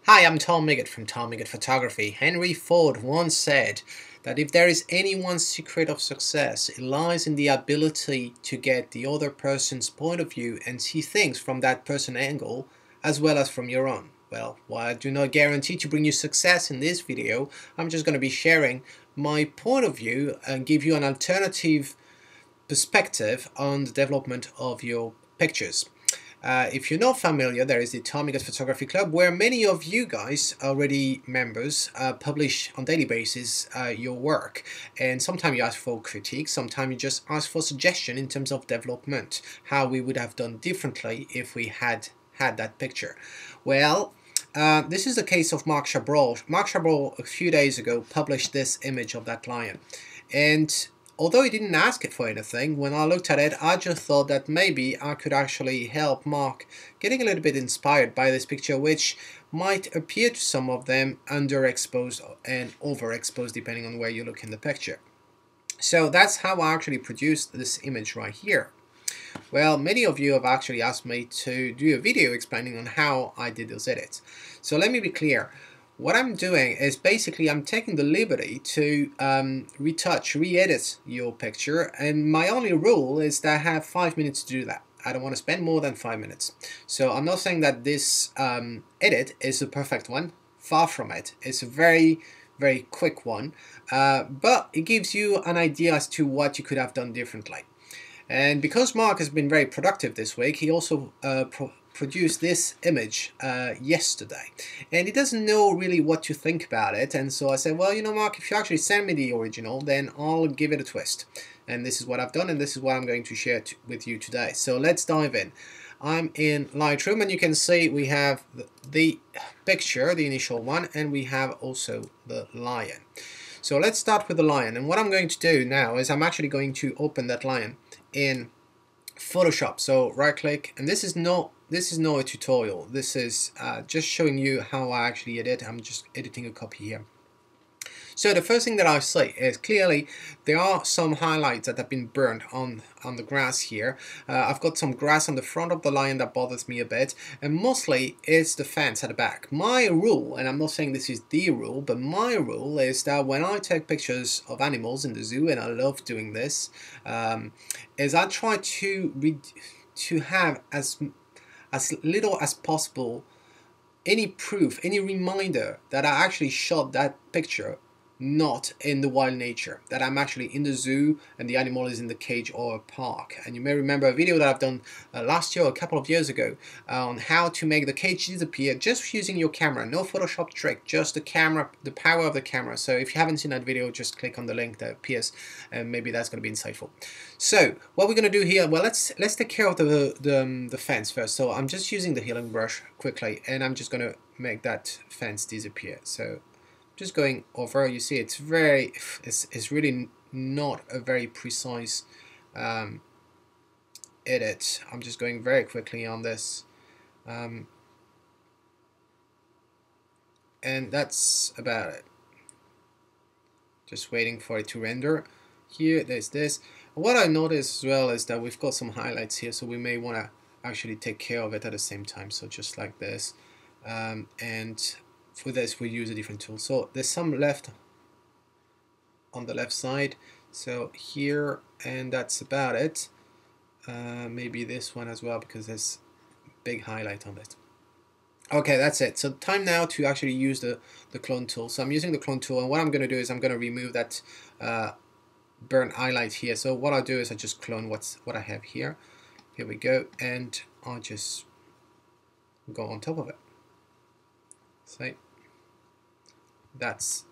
Hi, I'm Tom Miggott from Tom Miggott Photography. Henry Ford once said that if there is any one secret of success, it lies in the ability to get the other person's point of view and see things from that person's angle as well as from your own. Well, while I do not guarantee to bring you success in this video, I'm just going to be sharing my point of view and give you an alternative perspective on the development of your pictures. If you're not familiar, there is the Tom Miggott Photography Club where many of you guys already members publish on daily basis your work, and sometimes you ask for critique, sometimes you just ask for suggestion in terms of development, how we would have done differently if we had that picture. Well, this is the case of Mark Chabrol. Mark Chabrol a few days ago published this image of that lion, and although he didn't ask it for anything, when I looked at it, I just thought that maybe I could actually help Mark getting a little bit inspired by this picture, which might appear to some of them underexposed and overexposed depending on where you look in the picture. So that's how I actually produced this image right here. Well, many of you have actually asked me to do a video explaining on how I did those edits. So let me be clear. What I'm doing is basically I'm taking the liberty to retouch, re-edit your picture, and my only rule is that I have 5 minutes to do that. I don't want to spend more than 5 minutes. So I'm not saying that this edit is the perfect one. Far from it. It's a very quick one, but it gives you an idea as to what you could have done differently. And because Mark has been very productive this week, he also produced this image yesterday, and he doesn't know really what to think about it. And so I said, well, you know, Mark, if you actually send me the original, then I'll give it a twist. And this is what I've done, and this is what I'm going to share with you today. So let's dive in. I'm in Lightroom, and you can see we have the picture, the initial one, and we have also the lion. So let's start with the lion, and what I'm going to do now is I'm actually going to open that lion in Photoshop. So right click, and this is not a tutorial. This is just showing you how I actually edit. I'm just editing a copy here. So the first thing that I see is clearly there are some highlights that have been burned on the grass here. I've got some grass on the front of the lion that bothers me a bit, and mostly it's the fence at the back. My rule, and I'm not saying this is the rule, but my rule is that when I take pictures of animals in the zoo, and I love doing this, is I try to have as little as possible any proof, any reminder that I actually shot that picture not in the wild nature, that I'm actually in the zoo and the animal is in the cage or a park. And you may remember a video that I've done last year or a couple of years ago on how to make the cage disappear just using your camera. No Photoshop trick, just the camera, the power of the camera. So if you haven't seen that video, just click on the link that appears, and maybe that's going to be insightful. So what we're going to do here, well, let's take care of the fence first. So I'm just using the healing brush quickly, and I'm just going to make that fence disappear. So just going over, you see it's really not a very precise edit. I'm just going very quickly on this, and that's about it. Just waiting for it to render. Here, there's this. What I noticed as well is that we've got some highlights here, so we may want to actually take care of it at the same time. So just like this, and for this we use a different tool. So there's some left on the left side, so here, and that's about it. Maybe this one as well, because there's big highlight on it. Okay, that's it. So time now to actually use the clone tool. So I'm using the clone tool, and what I'm going to do is I'm going to remove that burnt highlight here. So what I'll do is I just clone what I have here. Here we go, and I'll just go on top of it. So that's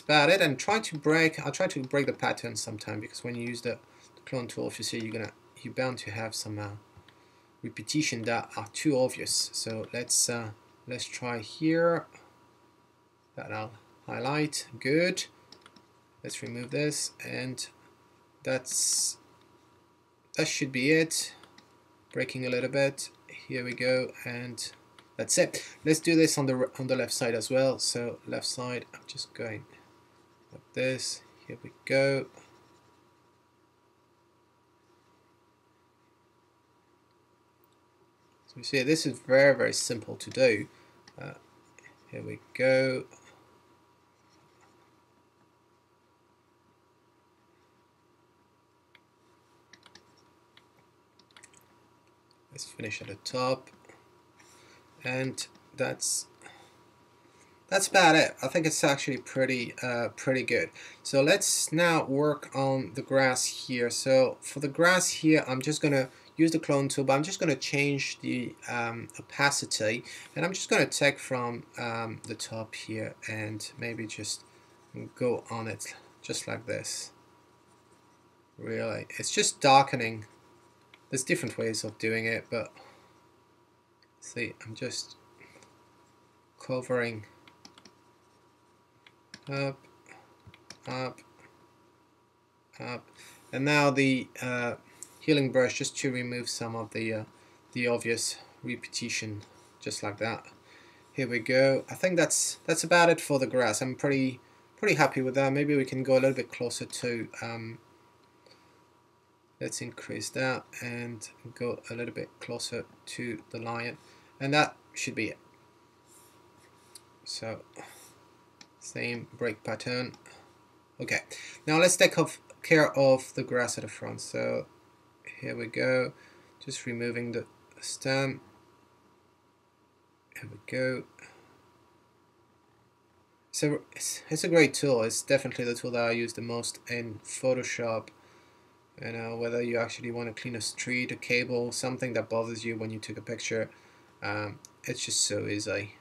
about it. And I'll try to break the pattern sometime, because when you use the clone tool, if you see, you're bound to have some repetition that are too obvious. So let's try here. That I'll highlight. Good. Let's remove this, and that should be it. Breaking a little bit. Here we go, and that's it. Let's do this on the left side as well. So left side, I'm just going like this. Here we go. So you see, this is very simple to do. Here we go. Let's finish at the top, and that's about it. I think it's actually pretty good. So let's now work on the grass here. So for the grass here, I'm just gonna use the clone tool, but I'm just gonna change the opacity, and I'm just gonna take from the top here and maybe just go on it just like this. Really, it's just darkening. There's different ways of doing it, but see, I'm just covering up, up, up, and now the healing brush just to remove some of the obvious repetition, just like that. Here we go. I think that's about it for the grass. I'm pretty happy with that. Maybe we can go a little bit closer to let's increase that and go a little bit closer to the lion, and that should be it. So same break pattern. Okay, now let's take care of the grass at the front. So here we go, just removing the stem. Here we go. So it's a great tool. It's definitely the tool that I use the most in Photoshop. You know, whether you actually want to clean a street, a cable, something that bothers you when you took a picture, it's just so easy.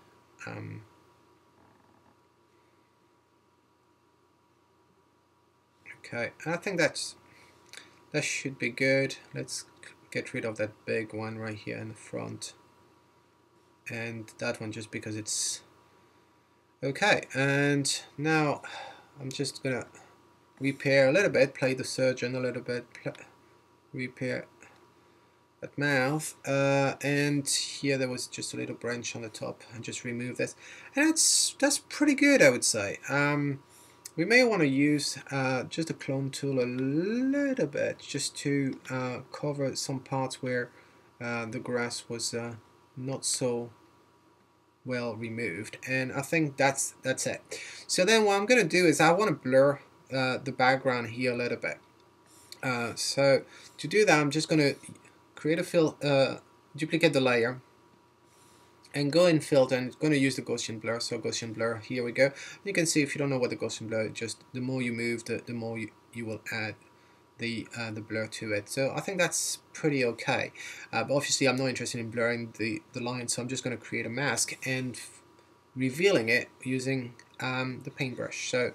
Okay, I think that should be good. Let's get rid of that big one right here in the front, and that one just because it's okay. And now I'm just gonna repair a little bit, play the surgeon a little bit, repair that mouth, and here there was just a little branch on the top, and just remove this, and that's pretty good, I would say. We may want to use just a clone tool a little bit, just to cover some parts where the grass was not so well removed, and I think that's it. So then what I'm going to do is I want to blur the background here a little bit. So to do that, I'm just going to create a fill, duplicate the layer, and go in filter, and going to use the Gaussian Blur. So Gaussian Blur, here we go. You can see, if you don't know what the Gaussian Blur is, just the more you move, the more you will add the blur to it. So I think that's pretty okay. But obviously I'm not interested in blurring the line, so I'm just going to create a mask and revealing it using the paintbrush. So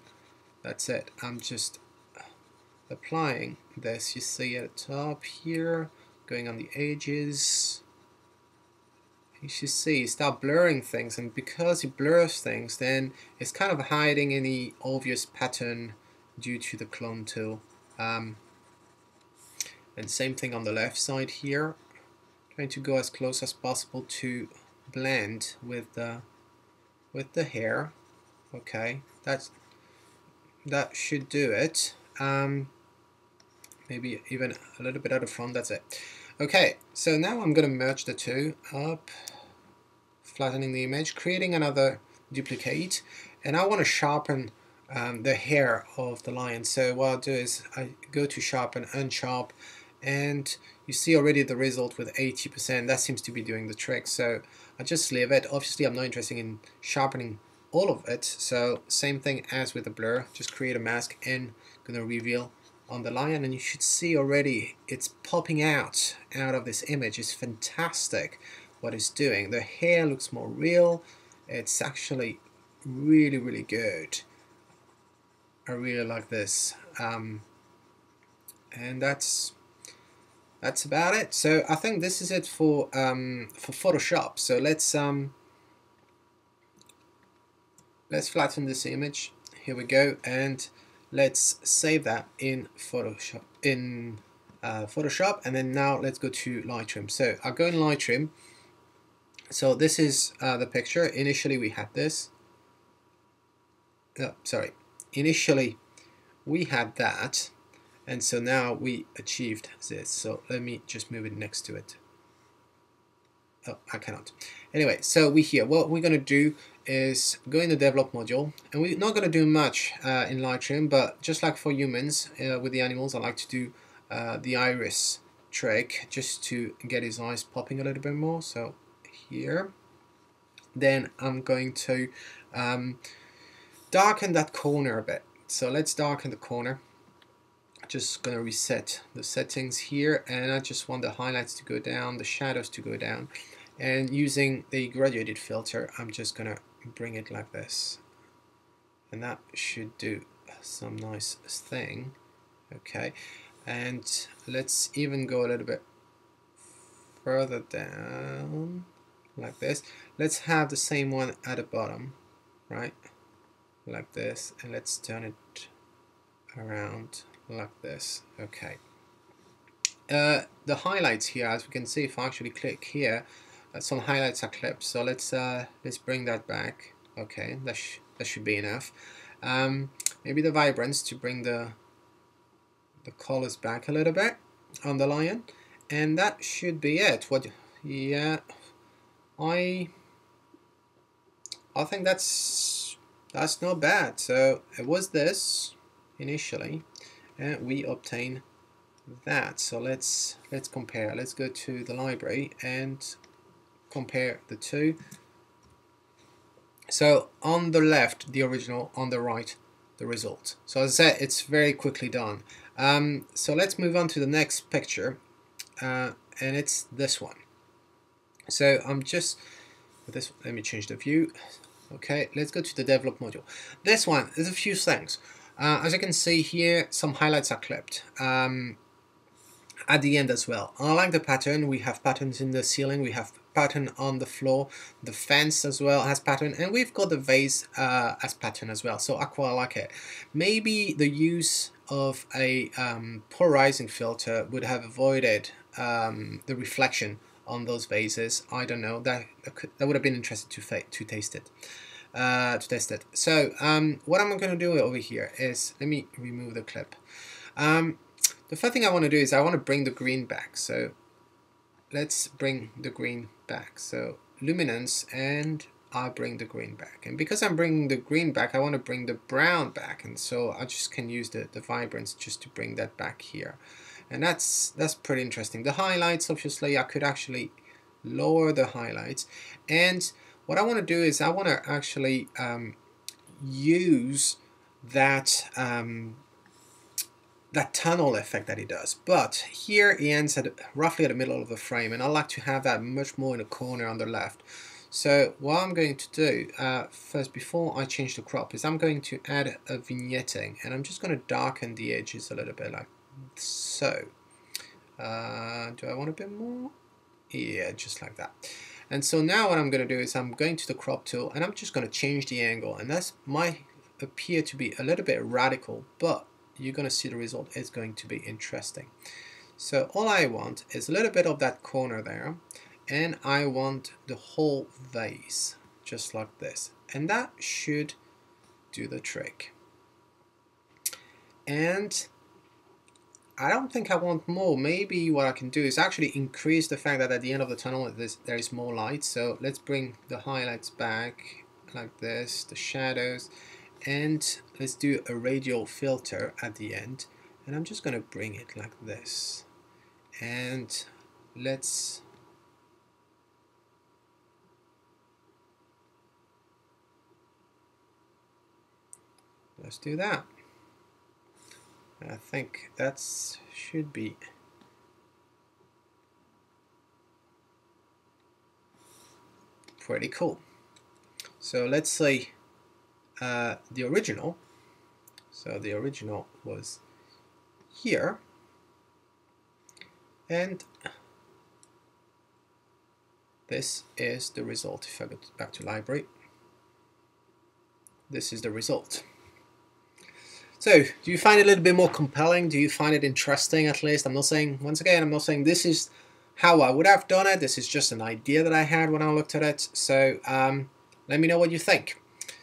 that's it. I'm just applying this, you see at the top here, going on the edges. You should see, start blurring things, and because it blurs things, then it's kind of hiding any obvious pattern due to the clone tool. And same thing on the left side here, trying to go as close as possible to blend with the hair. Okay, that should do it. Maybe even a little bit at the front. That's it. Okay, so now I'm going to merge the two up, flattening the image, creating another duplicate, and I want to sharpen the hair of the lion. So what I'll do is I go to sharpen, unsharp, and you see already the result with 80%. That seems to be doing the trick, so I just leave it. Obviously I'm not interested in sharpening all of it, so same thing as with the blur, just create a mask and gonna reveal on the lion, and you should see already it's popping out of this image. It's fantastic what it's doing. The hair looks more real. It's actually really good. I really like this, and that's about it. So I think this is it for Photoshop. So let's flatten this image. Here we go, and let's save that in Photoshop. And then now let's go to Lightroom. So I'll go in Lightroom. So this is the picture. Initially we had this. Initially we had that, and so now we achieved this. So let me just move it next to it. Oh, I cannot. Anyway, so we here, what we're going to do is go in the develop module, and we're not going to do much in Lightroom, but just like for humans with the animals, I like to do the iris trick just to get his eyes popping a little bit more. So here, then I'm going to darken that corner a bit. So let's darken the corner. Just going to reset the settings here, and I just want the highlights to go down, the shadows to go down, and using the graduated filter I'm just going to bring it like this, and that should do some nice thing. Okay, and let's even go a little bit further down like this. Let's have the same one at the bottom, right, like this, and let's turn it around like this. Okay, the highlights here, as we can see, if I actually click here, some highlights are clipped, so let's bring that back. Okay, that should be enough. Maybe the vibrance to bring the colors back a little bit on the lion, and that should be it. What? Yeah, I think that's not bad. So it was this initially, and we obtain that. So let's compare. Let's go to the library and compare the two. So on the left the original, on the right the result. So as I said, it's very quickly done. So let's move on to the next picture, and it's this one. So I'm just this, let me change the view. Okay, let's go to the develop module. This one, there's a few things. As you can see here, some highlights are clipped at the end as well. I like the pattern. We have patterns in the ceiling, we have pattern on the floor, the fence as well has pattern, and we've got the vase as pattern as well. So I quite like it. Maybe the use of a polarizing filter would have avoided the reflection on those vases. I don't know, that would have been interesting to taste it. To test it. So what I'm going to do over here is, let me remove the clip. The first thing I want to do is I want to bring the green back. So let's bring the green back. So luminance, and I'll bring the green back. And because I'm bringing the green back, I want to bring the brown back. And so I just can use the vibrance just to bring that back here. And that's pretty interesting. The highlights, obviously, I could actually lower the highlights. And what I want to do is I want to actually use that that tunnel effect that it does. But here it ends at roughly at the middle of the frame, and I like to have that much more in the corner on the left. So what I'm going to do first, before I change the crop, is I'm going to add a vignetting, and I'm just going to darken the edges a little bit like so. Do I want a bit more? Yeah, just like that. And so now what I'm going to do is I'm going to the crop tool, and I'm just going to change the angle, and that might appear to be a little bit radical, but you're going to see the result is going to be interesting. So all I want is a little bit of that corner there, and I want the whole vase just like this, and that should do the trick. And I don't think I want more. Maybe what I can do is actually increase the fact that at the end of the tunnel there is more light. So let's bring the highlights back like this, the shadows, and let's do a radial filter at the end, and I'm just going to bring it like this, and let's do that. I think that should be pretty cool. So let's say the original. So the original was here, and this is the result. If I go back to library, this is the result. So do you find it a little bit more compelling? Do you find it interesting at least? I'm not saying, once again, I'm not saying this is how I would have done it. This is just an idea that I had when I looked at it. So let me know what you think.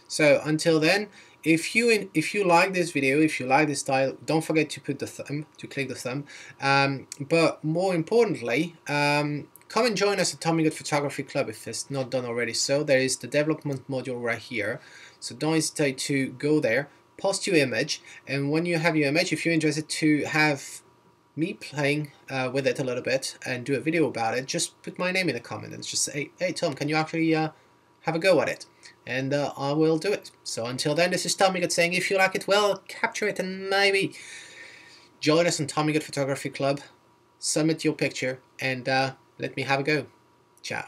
So until then, if you like this video, if you like this style, don't forget to put the thumb, to click the thumb. But more importantly, come and join us at Tommy Good Photography Club if it's not done already. So there is the development module right here. So don't hesitate to go there, post your image, and when you have your image, if you're interested to have me playing with it a little bit and do a video about it, just put my name in a comment and just say, hey Tom, can you actually have a go at it? And I will do it. So until then, this is Tommy Good saying, if you like it, well, capture it and maybe join us on Tommy Good Photography Club, submit your picture, and let me have a go. Ciao.